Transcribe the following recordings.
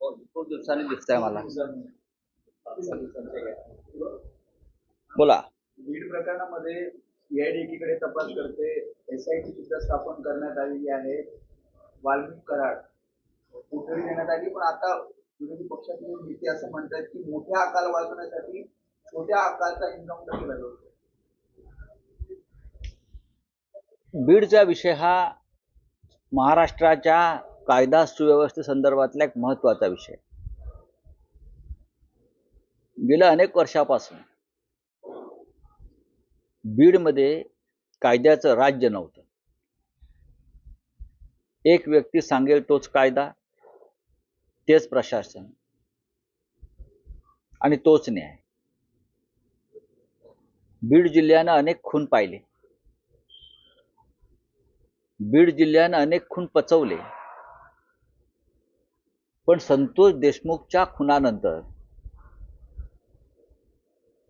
खूप दिवसांनी दिसतंय मला. बोला. बीड प्रकरणामध्ये सीआयडी एकीकडे तपास करते, एसआयटी सुद्धा स्थापन करण्यात आलेली आहे. वाल्मिक कराड कोठडी देण्यात आली, पण आता विरोधी पक्षातील नेते असं म्हणतात की मोठ्या आकार वाचवण्यासाठी छोट्या आकाराचा एन्काउंटर केला जातो. बीडचा विषय हा महाराष्ट्राच्या कायदा सुव्यवस्थे संदर्भातला एक महत्त्वाचा विषय. गेल्या अनेक वर्षापासून बीडमध्ये कायद्याचं राज्य नव्हतं. एक व्यक्ती सांगेल तोच कायदा, तेच प्रशासन आणि तोच न्याय. बीड जिल्ह्यानं अनेक खून पाहिले, बीड जिल्ह्यानं अनेक खून पचवले, पण संतोष देशमुखच्या खुनानंतर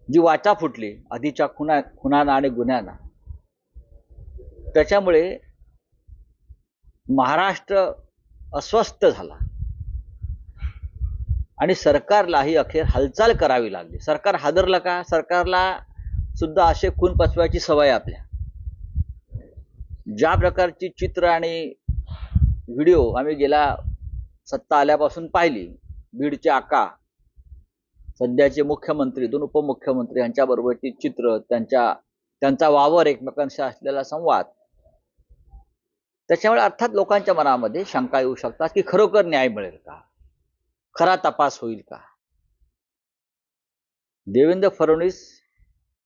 जी वाचा फुटली आधीच्या खुनाना आणि गुन्ह्यांना, त्याच्यामुळे महाराष्ट्र अस्वस्थ झाला आणि सरकारलाही अखेर हालचाल करावी लागली. सरकार हादरलं का? सरकारला सुद्धा असे खून पचवायची सवय आपल्या. ज्या प्रकारची चित्र आणि व्हिडिओ आम्ही गेल्या सत्ता आल्यापासून पाहिली, बीडचे आका, सध्याचे मुख्यमंत्री, दोन उपमुख्यमंत्री यांच्याबरोबरची चित्र, त्यांचा वावर, एकमेकांशी असलेला संवाद, त्याच्यामुळे अर्थात लोकांच्या मनामध्ये शंका येऊ शकतात की खरोखर न्याय मिळेल का, खरा तपास होईल का. देवेंद्र फडणवीस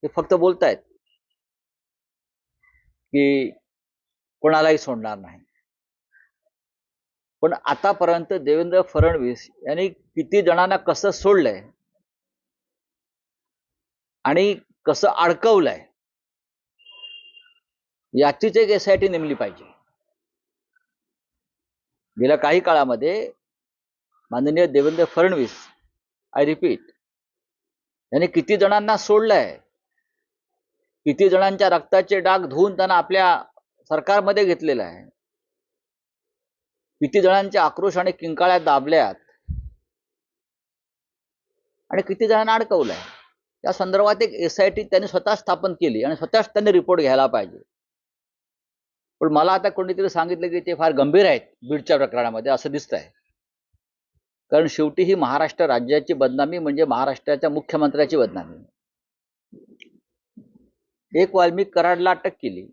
हे फक्त बोलतायत की कोणालाही सोडणार नाही, पण आतापर्यंत देवेंद्र फडणवीस यांनी किती जणांना कसं सोडलंय आणि कसं अडकवलंय याचीच एक एसआयटी नेमली पाहिजे. गेल्या काही काळामध्ये माननीय देवेंद्र फडणवीस, आय रिपीट, यांनी किती जणांना सोडलंय, किती जणांच्या रक्ताचे डाग धुवून त्यांना आपल्या सरकारमध्ये घेतलेलं आहे, किती जणांच्या आक्रोश आणि किंकाळ्या दाबल्यात आणि किती जणांना अडकवलंय. या संदर्भात एक एसआयटी त्यांनी स्वतः स्थापन केली आणि स्वतःच त्यांनी रिपोर्ट घ्यायला पाहिजे. पण मला आता कोणीतरी सांगितलं की ते फार गंभीर आहेत बीडच्या प्रकरणामध्ये, असं दिसतंय. कारण शेवटी ही महाराष्ट्र राज्याची बदनामी म्हणजे महाराष्ट्राच्या मुख्यमंत्र्याची बदनामी. एक वाल्मिक कराडला अटक केली,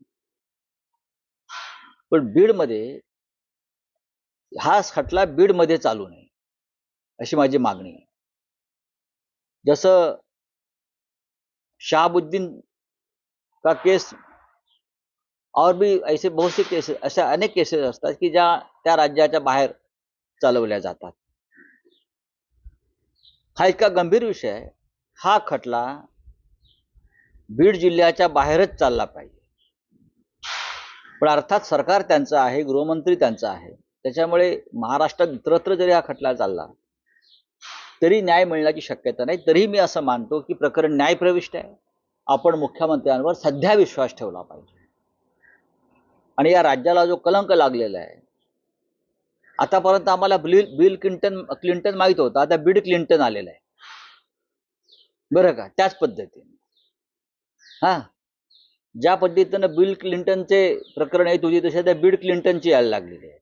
पण बीडमध्ये हा खटला बीडमध्ये चालू नये अशी माझी मागणी आहे. जसं शहाबुद्दीन का केस और भी ऐसे बहुत से केसेस, अशा अनेक केसेस असतात की ज्या त्या राज्याच्या बाहेर चालवल्या जातात. हा इतका गंभीर विषय आहे, हा खटला बीड जिल्ह्याच्या बाहेरच चालला पाहिजे. पण अर्थात सरकार त्यांचं आहे, गृहमंत्री त्यांचा आहे, त्याच्यामुळे महाराष्ट्रात इतरत्र जरी हा खटला चालला तरी न्याय मिळण्याची शक्यता नाही. तरी मी असं मानतो की प्रकरण न्यायप्रविष्ट आहे. आपण मुख्यमंत्र्यांवर सध्या विश्वास ठेवला पाहिजे. आणि या राज्याला जो कलंक लागलेला आहे, आतापर्यंत आम्हाला बिल क्लिंटन माहित होतं, आता बिड क्लिंटन आलेलं आहे, बरं का. त्याच पद्धतीने ज्या पद्धतीनं बिल क्लिंटनचे प्रकरण येत होती तसे त्या बिड क्लिंटनची यायला लागलेली आहे.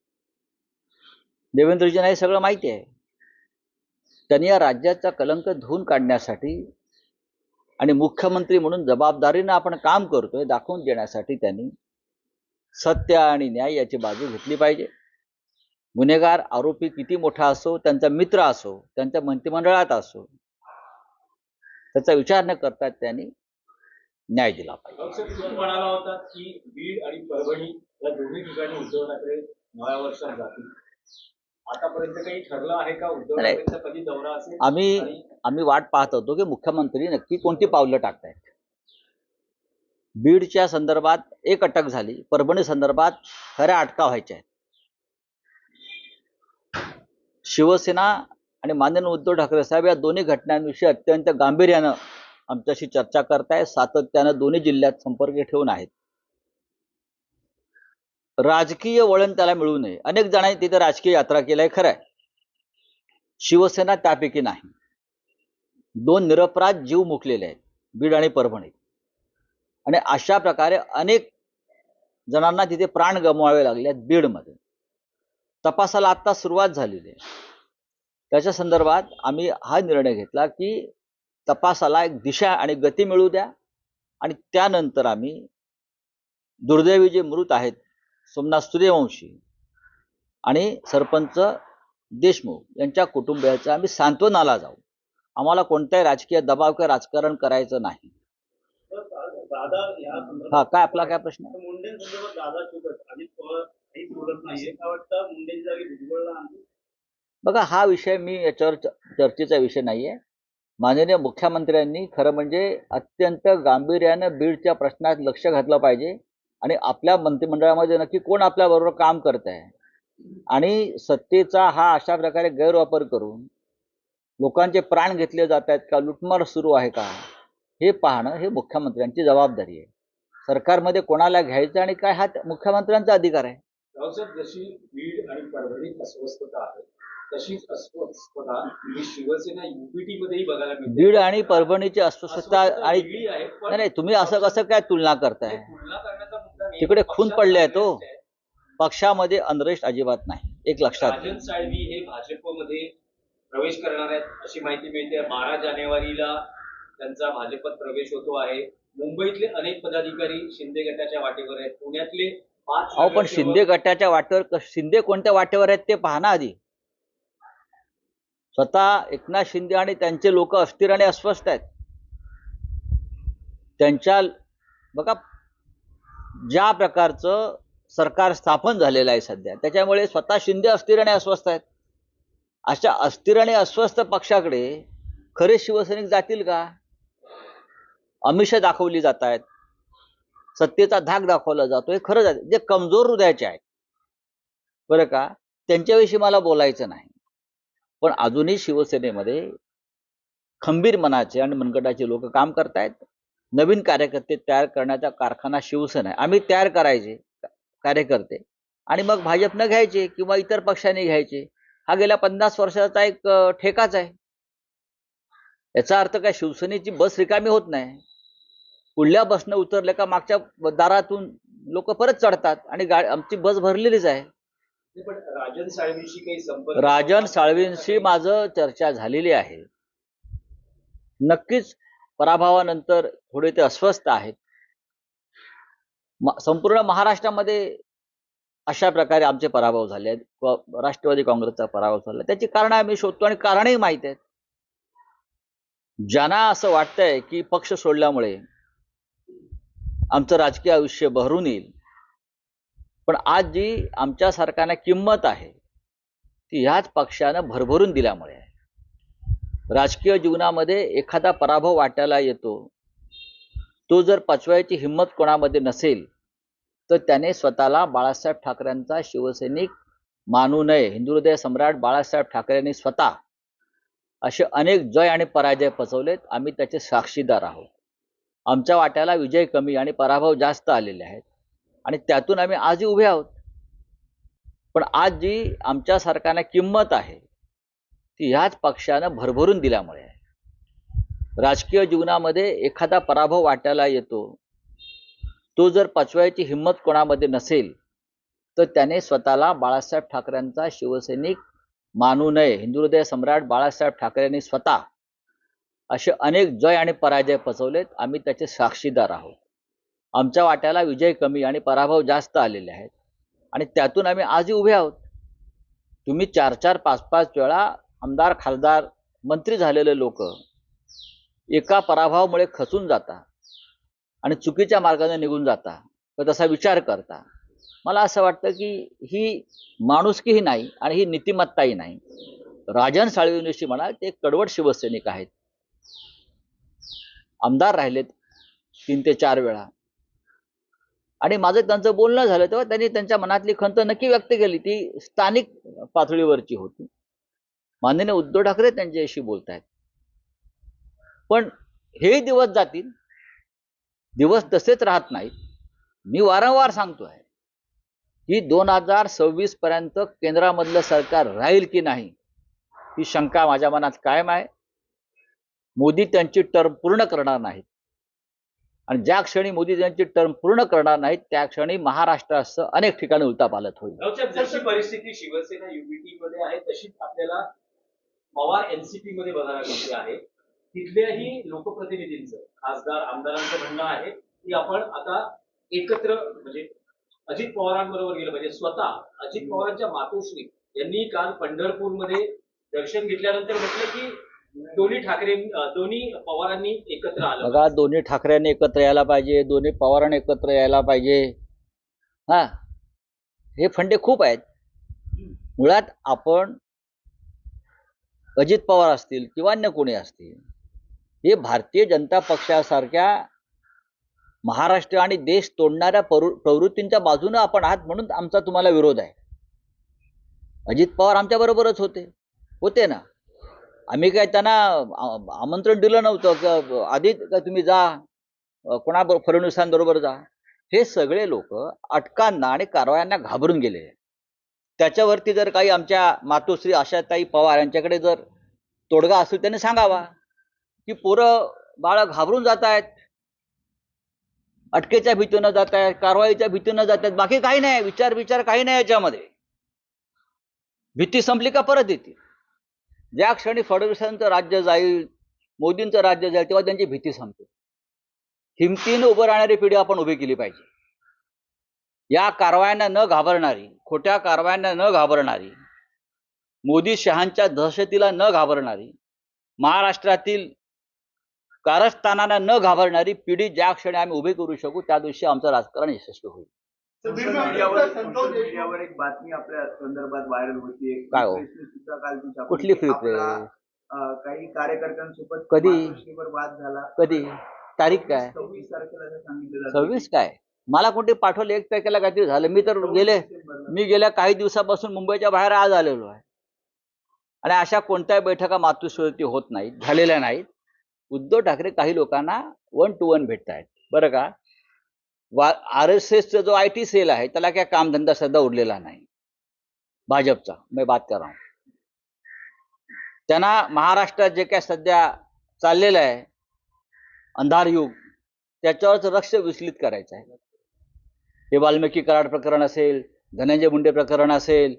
देवेंद्रजींना हे सगळं माहिती आहे. त्यांनी या राज्याचा कलंक धुवून काढण्यासाठी आणि मुख्यमंत्री म्हणून जबाबदारीनं आपण काम करतोय दाखवून देण्यासाठी त्यांनी सत्य आणि न्याय याची बाजू घेतली पाहिजे. गुन्हेगार आरोपी किती मोठा असो, त्यांचा मित्र असो, त्यांच्या मंत्रिमंडळात असो, त्याचा विचार न करता त्यांनी न्याय दिला पाहिजे. तुम्ही म्हणाला होता की बीड आणि परभणी या दोन्ही ठिकाणी उद्धव ठाकरे नव्या वर्षात जातील. आतापर्यंत काही ठरलं आहे का? उद्धव ठाकरेंचा कधी दौरा असेल? आम्ही वाट पाहत होतो की मुख्यमंत्री नक्की कोणती पावलं टाकतायत. बीडच्या संदर्भात एक अटक झाली, परभणी संदर्भात खऱ्या अटका व्हायच्या आहेत. शिवसेना आणि माननीय उद्धव ठाकरे साहेब या दोन्ही घटनांविषयी अत्यंत गांभीर्यानं आमच्याशी चर्चा करतायत, सातत्यानं दोन्ही जिल्ह्यात संपर्क ठेवून आहेत. राजकीय वळण त्याला मिळू नये. अनेक जणांनी तिथे राजकीय यात्रा केली आहे, खरं आहे. शिवसेना त्यापैकी नाही. 2 निरपराध जीव मुकलेले आहेत, बीड आणि परभणी. आणि अशा प्रकारे अनेक जणांना तिथे प्राण गमवावे लागले आहेत बीडमध्ये. तपासाला आता सुरुवात झालेली आहे. त्याच्या संदर्भात आम्ही हा निर्णय घेतला की तपासाला एक दिशा आणि गती मिळू द्या, आणि त्यानंतर आम्ही दुर्दैवी जे मृत आहेत सोमनाथ सूर्यवंशी आणि सरपंच देशमुख यांच्या कुटुंबियाचा आम्ही सांत्वनाला जाऊ. आम्हाला कोणत्याही राजकीय दबाव किंवा राजकारण करायचं नाही. दादा या हा, काय आपला काय प्रश्न आहे? मुंडेंसंदर्भात दादा चुकत अजित पवार काहीच बोलत नाहीये. काय वाटतं मुंडेंची जागी भुजबळला आणतील? बघा, हा विषय मी याच्यावर चर्चेचा विषय नाहीये. माननीय मुख्यमंत्र्यांनी खरं म्हणजे अत्यंत गांभीर्यानं बीडच्या प्रश्नात लक्ष घातलं पाहिजे, आणि आपल्या मंत्रिमंडळामध्ये नक्की कोण आपल्याबरोबर काम करत आहे, आणि सत्तेचा हा अशा प्रकारे गैरवापर करून लोकांचे प्राण घेतले जात आहेत का, लुटमार सुरू आहे का, हे पाहणं हे मुख्यमंत्र्यांची जबाबदारी आहे. सरकारमध्ये कोणाला घ्यायचं आणि काय, हा मुख्यमंत्र्यांचा अधिकार आहे. रावसाहेब, जशी बीड आणि परभणीत अस्वस्थता आहे तशीच अस्वस्थता ही शिवसेना युपीटी मध्येही बघायला मिळते. बीड आणि परभणीची अस्वस्थता आणि वेगळी आहे, पण नाही, तुम्ही असं कसं काय तुलना करताय? तुलना करण्याचा मुद्दा नाही. तिकडे खून पक्षात पडले आहे तो. आहे. पक्षामध्ये अनरेस्ट अजिबात नाही, एक लक्षात घ्या. राजन साळवी हे भाजपमध्ये प्रवेश करणार आहेत अशी माहिती मिळते. 12 जानेवारीला त्यांचा भाजपात प्रवेश होतो आहे. मुंबईतले अनेक पदाधिकारी शिंदे गटाच्या वाटेवर आहेत. पुण्यातले 5 अहो, पण शिंदे गटाच्या वाटेवर, शिंदे कोणत्या वाटेवर आहेत ते पहा ना आधी. स्वतः एकनाथ शिंदे आणि त्यांचे लोक अस्थिर आणि अस्वस्थ आहेत. त्यांच्या बघा, ज्या प्रकारचं सरकार स्थापन झालेलं आहे सध्या, त्याच्यामुळे स्वतः शिंदे अस्थिर आणि अस्वस्थ आहेत. अशा अस्थिर आणि अस्वस्थ पक्षाकडे खरे शिवसैनिक जातील का? आमिषं दाखवली जात आहेत, सत्तेचा धाक दाखवला जातो, हे खरं जाते. जे कमजोर हृदयाचे आहेत बरं का, त्यांच्याविषयी मला बोलायचं नाही. पण अजूनही शिवसेनेमध्ये खंबीर मनाचे आणि मनगटाचे लोक काम करतायत. नवीन कार्यकर्ते तयार करण्याचा कारखाना शिवसेना आहे. आम्ही तयार करायचे कार्यकर्ते आणि मग भाजपनं घ्यायचे किंवा इतर पक्षांनी घ्यायचे. हा गेल्या 50 वर्षाचा एक ठेकाच आहे. याचा अर्थ काय शिवसेनेची बस रिकामी होत नाही. पुढल्या बसनं उतरले का मागच्या दारातून लोक परत चढतात आणि आमची बस भरलेलीच आहे. पण राजन साळवींशी काही संपर्क? राजन साळवींशी माझं चर्चा झालेली आहे. नक्कीच पराभवानंतर थोडे ते अस्वस्थ आहेत. संपूर्ण महाराष्ट्रामध्ये अशा प्रकारे आमचे पराभव झाले आहेत, राष्ट्रवादी काँग्रेसचा पराभव झाला. त्याची कारणं आम्ही शोधतो आणि कारणंही माहीत आहेत. ज्यांना असं वाटतंय की पक्ष सोडल्यामुळे आमचं राजकीय आयुष्य बहरून येईल, पण आज जी आमच्या सरकारला किंमत आहे ती ह्याच पक्षानं भरभरून दिल्यामुळे आहे. राजकीय जीवनामध्ये एखादा पराभव वाटायला येतो, तो जर पचवायची हिंमत कोणामध्ये नसेल तर त्याने स्वतःला बाळासाहेब ठाकरेंचा शिवसैनिक मानू नये. हिंदू हृदय सम्राट बाळासाहेब ठाकरेंनी स्वतः असे अनेक जय आणि पराजय पचवलेत. आम्ही त्याचे साक्षीदार आहोत. आमच्या वाट्याला विजय कमी आणि पराभव जास्त आलेले आहेत, आणि त्यातून आम्ही आजही उभे आहोत. पण आज जी आमच्या सरकारला किंमत आहे ती ह्याच पक्षानं भरभरून दिल्यामुळे आहे. राजकीय जीवनामध्ये एखादा पराभव वाटायला येतो, तो जर पचवायची हिंमत कोणामध्ये नसेल तर त्याने स्वतःला बाळासाहेब ठाकरेंचा शिवसैनिक मानू नये. हिंदू हृदय सम्राट बाळासाहेब ठाकरेंनी स्वतः असे अनेक जय आणि पराजय पचवलेत. आम्ही त्याचे साक्षीदार आहोत. आमच्या वाट्याला विजय कमी आणि पराभव जास्त आलेले आहेत, आणि त्यातून आम्ही आजही उभे आहोत. तुम्ही 4-4, 5-5 वेळा आमदार, खासदार, मंत्री झालेले लोक एका पराभवामुळे खचून जाता आणि चुकीच्या मार्गाने निघून जाता, तर तसा विचार करता. मला असं वाटतं की ही माणुसकीही नाही आणि ही नीतिमत्ताही नाही. राजन साळवींविषयी म्हणाल ते कडवट शिवसैनिक आहेत. आमदार राहिलेत 3 ते 4 वेळा, आणि माझं त्यांचं बोलणं झालं तेव्हा त्यांनी त्यांच्या मनातली खंत नक्की व्यक्त केली. ती स्थानिक पातळीवरची होती. माननीय उद्धव ठाकरे त्यांच्याशी बोलतायत. पण हे दिवस जातील, दिवस तसेच राहत नाहीत. मी वारंवार सांगतोय की 2026 पर्यंत केंद्रामधलं सरकार राहील की नाही ही शंका माझ्या मनात कायम आहे. मोदी त्यांची टर्म पूर्ण करणार नाहीत आणि ज्या क्षणी मोदी त्यांची टर्म पूर्ण करणार नाहीत त्या क्षणी महाराष्ट्रासह अनेक ठिकाणी उलथापालथ होईल. रावसाहेब, जशी परिस्थिती शिवसेना युबीटी मध्ये आहे तशीच आपल्याला पवार एनसीपी मध्ये बघायला मिळते आहे. तिथल्याही लोकप्रतिनिधींचं, खासदार आमदारांचं म्हणणं आहे की आपण आता एकत्र म्हणजे अजित पवारांबरोबर गेलं पाहिजे. स्वतः अजित पवारांच्या मातोश्री यांनी काल पंढरपूरमध्ये दर्शन घेतल्यानंतर म्हटलं की दोन्ही पवारांनी एकत्र आलं. बघा, दोन्ही ठाकरेंनी एकत्र यायला पाहिजे, दोन्ही पवारांनी एकत्र यायला पाहिजे. हा, हे फंडे खूप आहेत. मुळात आपण अजित पवार असतील किंवा अन्य कोणी असतील, हे भारतीय जनता पक्षासारख्या महाराष्ट्र आणि देश तोडणाऱ्या प्रवृत्तींच्या बाजूने आपण आहात म्हणून आमचा तुम्हाला विरोध आहे. अजित पवार आमच्या बरोबरच होते ना. आम्ही काय त्यांना आमंत्रण दिलं नव्हतं की आधी काय तुम्ही जा कोणाबरोबर फडणवीसांबरोबर जा. हे सगळे लोक अटकांना आणि कारवायांना घाबरून गेले. त्याच्यावरती जर काही आमच्या मातोश्री आशाताई पवार यांच्याकडे जर तोडगा असेल त्यांनी सांगावा की पोरं बाळ घाबरून जात आहेत, अटकेच्या भीतीनं जात आहेत, कारवाईच्या भीतीनं जात आहेत. बाकी काही नाही, विचार काही नाही याच्यामध्ये. भीती संपली का परत येते. ज्या क्षणी फडणवीसांचं राज्य जाईल, मोदींचं राज्य जाईल, तेव्हा त्यांची भीती संपते. हिमतीनं उभं राहणारी पिढी आपण उभी केली पाहिजे. या कारवायांना न घाबरणारी, खोट्या कारवायांना न घाबरणारी, मोदी शहांच्या दहशतीला न घाबरणारी, महाराष्ट्रातील कारस्थानांना न घाबरणारी पिढी ज्या क्षणी आम्ही उभी करू शकू त्या दिवशी आमचं राजकारण यशस्वी होईल. मीडियावर एक बातमी आपल्या संदर्भात व्हायरल होती. काय हो? सुद्धा काल ती छापली. कुठली फ्री प्रेस? काही कार्यकर्त्यांसोबत कधी? मातोश्रीवर वाद झाला. कधी? तारीख काय? 26 तारखेला असं सांगितलं जातं. 26 काय? मला कोणते पाठवले 1 तारखेला काहीतरी झालं. मी गेल्या काही दिवसापासून मुंबईच्या बाहेर आज आलेलो आहे आणि अशा कोणत्याही बैठका मातोश्रीवरती होत नाहीत, झालेल्या नाहीत. उद्धव ठाकरे काही लोकांना 1 to 1 भेटतायत बरं का. RSSचा जो IT सेल आहे त्याला काय कामधंदा सध्या उरलेला नाही भाजपचा. मी बात कर रहा हूं. त्यांना महाराष्ट्रात जे काय सध्या चाललेलं आहे अंधार युग त्याच्यावरच लक्ष विचलित करायचं आहे. हे वाल्मिकी कराड प्रकरण असेल, धनंजय मुंडे प्रकरण असेल,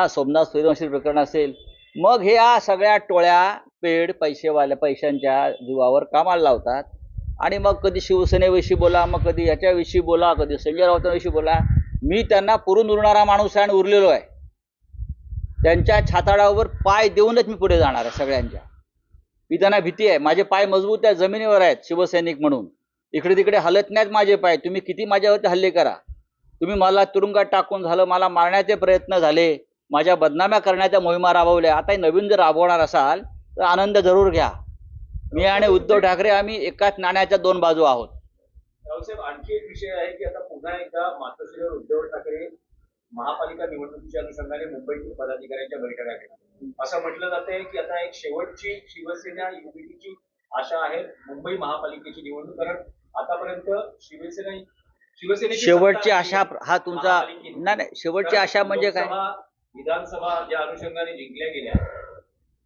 सोमनाथ सूर्यवंशी प्रकरण असेल, मग हे या सगळ्या टोळ्या पेड पैशांच्या जीवावर कामाला लावतात आणि मग कधी शिवसेनेविषयी बोला, मग कधी याच्याविषयी बोला, कधी संजय राऊतांविषयी बोला. मी त्यांना पुरून उरणारा माणूस आहे आणि उरलेलो आहे. त्यांच्या छाताडावर पाय देऊनच मी पुढे जाणार आहे सगळ्यांच्या. मी त्यांना भीती आहे. माझे पाय मजबूत आहे, जमिनीवर आहेत शिवसैनिक म्हणून. इकडे तिकडे हलत नाहीत माझे पाय. तुम्ही किती माझ्यावरती हल्ले करा, तुम्ही मला तुरुंगात टाकून झालं, मला मारण्याचे प्रयत्न झाले, माझ्या बदनाम्या करण्याच्या मोहिमा राबवल्या. आता नवीन जर राबवणार असाल तर आनंद जरूर घ्या. मी आणि उद्धव ठाकरे आम्ही एकाच नाण्याच्या 2 बाजू आहोत. रावसाहेब, आणखी एक विषय आहे की आता पुन्हा एकदा मातोश्रीवर उद्धव ठाकरे महापालिका निवडणुकीच्या अनुषंगाने मुंबईतील पदाधिकाऱ्यांच्या बैठका घेणार. असं म्हटलं जातंय की आता एक शेवटची शिवसेना युबीटीची आशा आहे मुंबई महापालिकेची निवडणूक. कारण आतापर्यंत शिवसेनेची शेवटची आशा हा तुमचा नाही, शेवटची आशा म्हणजे काय? विधानसभा ज्या अनुषंगाने जिंकल्या गेल्या,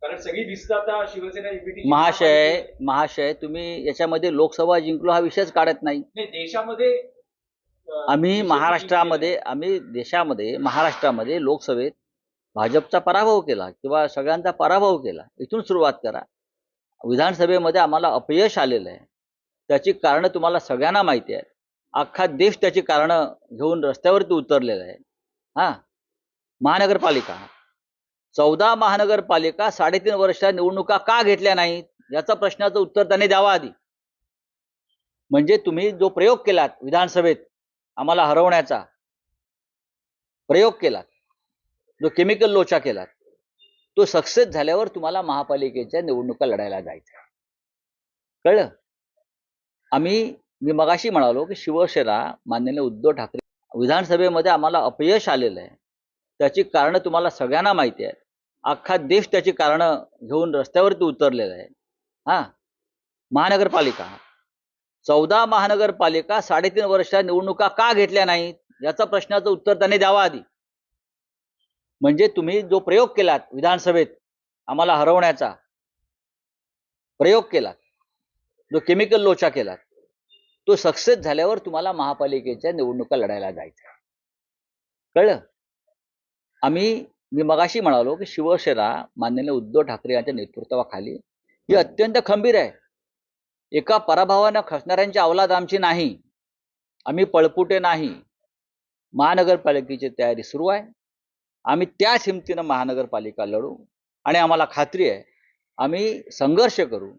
कारण सगळी दिसतं आता शिवसेना युबीटी. महाशय तुम्ही याच्यामध्ये लोकसभा जिंकलो हा विषयच काढत नाही. देशामध्ये आम्ही महाराष्ट्रामध्ये लोकसभेत भाजपचा पराभव केला किंवा सगळ्यांचा पराभव केला. इथून सुरुवात करा. विधानसभेमध्ये आम्हाला अपयश आलेलं आहे. त्याची कारणं तुम्हाला सगळ्यांना माहिती आहे. अख्खा देश त्याची कारणं घेऊन रस्त्यावरती उतरलेला आहे. महानगरपालिका 14 महानगरपालिका 3.5 वर्षात निवडणुका का घेतल्या नाहीत याचा प्रश्नाचं उत्तर त्यांनी द्यावं आधी. म्हणजे तुम्ही जो प्रयोग केलात विधानसभेत आम्हाला हरवण्याचा प्रयोग केलात, जो केमिकल लोचा केलात, तो सक्सेस झाल्यावर तुम्हाला महापालिकेच्या निवडणुका लढायला जायचं. कळलं? मी मगाशी म्हणालो की शिवसेना माननीय उद्धव ठाकरे विधानसभेमध्ये आम्हाला अपयश आलेलं आहे. त्याची कारणं तुम्हाला सगळ्यांना माहिती आहे. अख्खा देश त्याची कारणं घेऊन रस्त्यावरती उतरलेला आहे. महानगरपालिका 14 महानगरपालिका 3.5 वर्षात निवडणुका का घेतल्या नाहीत याचा प्रश्नाचं उत्तर त्यांनी द्यावं आधी. म्हणजे तुम्ही जो प्रयोग केलात विधानसभेत आम्हाला हरवण्याचा प्रयोग केलात, जो केमिकल लोचा केलात, तो सक्सेस झाल्यावर तुम्हाला महापालिकेच्या निवडणुका लढायला जायचं. कळलं? मी मगाशी म्हणालो की शिवसेना माननीय उद्धव ठाकरे यांच्या नेतृत्वाखाली ही अत्यंत खंबीर आहे. एका पराभवानं खचणाऱ्यांची अवलाद आमची नाही, आम्ही पळपुटे नाही. महानगरपालिकेची तयारी सुरू आहे. आम्ही त्याच हिमतीनं महानगरपालिका लढू आणि आम्हाला खात्री आहे आम्ही संघर्ष करू,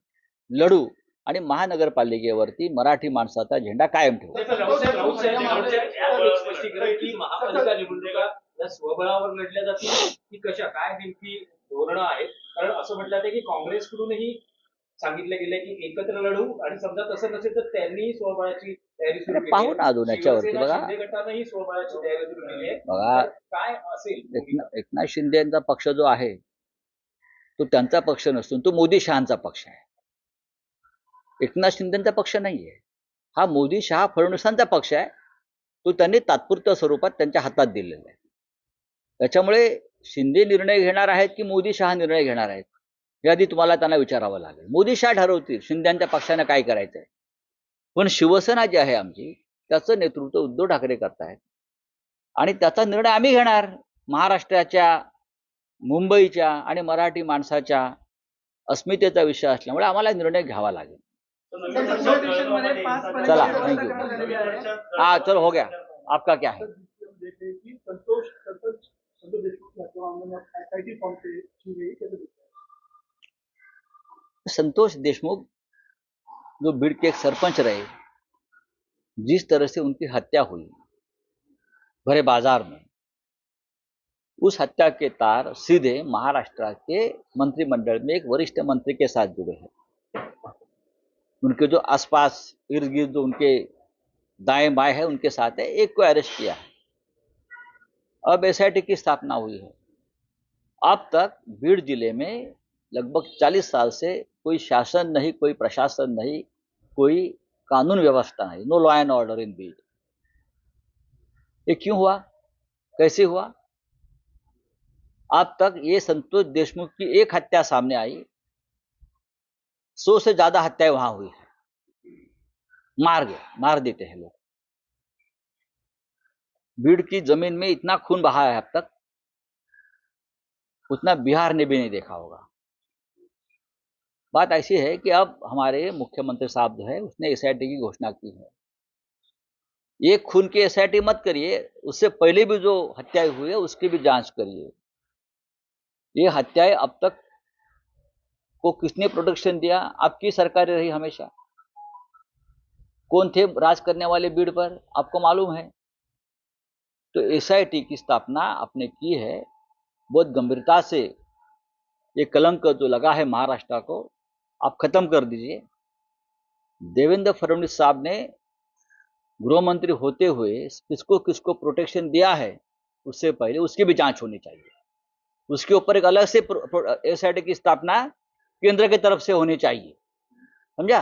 लढू आणि महानगरपालिकेवरती मराठी माणसाचा झेंडा कायम ठेवू. स्पष्टीकरण की महापालिका निवडणुका या स्वबळावर लढल्या जातील की कशा, काय नेमकी धोरणं आहेत? कारण असं म्हटलं जातं की काँग्रेसकडूनही सांगितलं गेलंय की एकत्र लढू आणि समजा तसं नसेल तर त्यांनी स्वबळाची तयारी सुरू केली. पाहू ना अजून याच्यावरती. बघा शिंदे गटानंही स्वबळाची तयारी सुरू केली आहे. बघा, काय असेल? एकनाथ शिंदेचा पक्ष जो आहे तो त्यांचा पक्ष नसून तो मोदी शहांचा पक्ष आहे. एकनाथ शिंदेचा पक्ष नाहीये हा, मोदी शहा फडणवीसांचा पक्ष आहे. तो त्यांनी तात्पुरत्या स्वरूपात त्यांच्या हातात दिलेला आहे. त्याच्यामुळे शिंदे निर्णय घेणार आहेत की मोदी शहा निर्णय घेणार आहेत हे आधी तुम्हाला त्यांना विचारावं लागेल. मोदी शहा ठरवतील शिंदेच्या पक्षाने काय करायचंय, पण शिवसेना जी आहे आमची त्याचं नेतृत्व उद्धव ठाकरे करतायत आणि त्याचा निर्णय आम्ही घेणार. महाराष्ट्राच्या, मुंबईच्या आणि मराठी माणसाच्या अस्मितेचा विषय असल्यामुळे आम्हाला निर्णय घ्यावा लागेल. चला, थँक्यू. हाँ चलो हो गया. आपका क्या है? संतोष देशमुख जो भीड़ के एक सरपंच रहे, जिस तरह से उनकी हत्या हुई भरे बाजार में, उस हत्या के तार सीधे महाराष्ट्र के मंत्रिमंडल में एक वरिष्ठ मंत्री के साथ जुड़े हैं. उनके जो आसपास इर्द गिर्द जो उनके दाएं बाएं है उनके साथ है. एक को अरेस्ट किया है. अब एसआईटी की स्थापना हुई है. अब तक भीड़ जिले में लगभग 40 साल से कोई शासन नहीं, कोई प्रशासन नहीं, कोई कानून व्यवस्था नहीं. No law and order in भीड़. ये क्यों हुआ, कैसे हुआ? अब तक ये संतोष देशमुख की एक हत्या सामने आई, 100 से ज्यादा हत्याएं वहां हुई है. मार देते हैं लोग. भीड़ की जमीन में इतना खून बहा है अब तक, उतना बिहार ने भी नहीं देखा होगा. बात ऐसी है कि अब हमारे मुख्यमंत्री साहब जो है उसने एसआईटी की घोषणा की है. एक खून की एसआईटी मत करिए, उससे पहले भी जो हत्याएं हुई है उसकी भी जांच करिए. ये हत्याएं अब तक को किसने प्रोटेक्शन दिया? आपकी सरकार रही हमेशा. कौन थे राज करने वाले भीड़ पर, आपको मालूम है. तो एसआईटी की स्थापना आपने की है, बहुत गंभीरता से ये कलंक जो लगा है महाराष्ट्र को आप खत्म कर दीजिए. देवेंद्र फडणवीस साहब ने गृह मंत्री होते हुए किसको किसको प्रोटेक्शन दिया है उससे पहले उसकी भी जांच होनी चाहिए. उसके ऊपर एक अलग से एसआईटी की स्थापना केंद्र की तरफ से होनी चाहिए. समझा?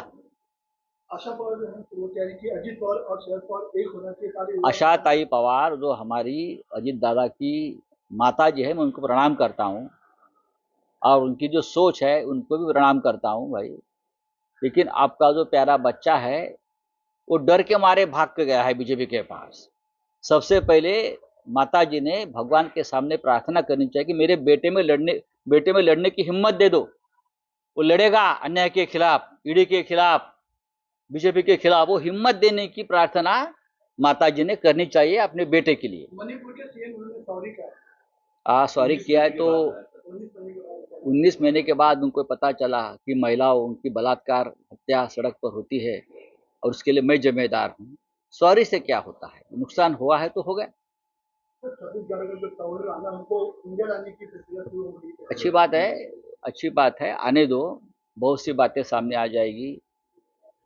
अजित पवार और शरद पवार एक होना चाहिए. आशाताई पवार जो हमारी अजित दादा की माता जी है, मैं उनको प्रणाम करता हूँ और उनकी जो सोच है उनको भी प्रणाम करता हूँ भाई. लेकिन आपका जो प्यारा बच्चा है वो डर के मारे भाग के गया है बीजेपी के पास. सबसे पहले माता जी ने भगवान के सामने प्रार्थना करनी चाहिए कि मेरे बेटे में लड़ने की हिम्मत दे दो. वो लड़ेगा अन्याय के खिलाफ, ईडी के खिलाफ, बीजेपी के खिलाफ. वो हिम्मत देने की प्रार्थना माता जी ने करनी चाहिए अपने बेटे के लिए. मणिपुर के सीएम उन्होंने सॉरी किया है तो 19 महीने के बाद उनको पता चला कि महिलाओं उनकी बलात्कार हत्या सड़क पर होती है और उसके लिए मैं जिम्मेदार हूँ. सॉरी से क्या होता है, नुकसान हुआ है तो हो गया. अच्छी बात है, आने दो. बहुत सी बातें सामने आ जाएगी.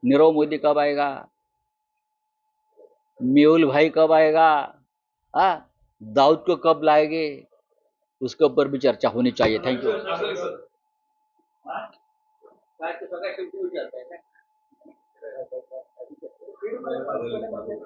नीरव मोदी कब आएगा, मेहुल भाई कब आएगा, दाऊद को कब लाएंगे, उसके ऊपर भी चर्चा होनी चाहिए. Thank you. बीडमध्ये परिसरामध्ये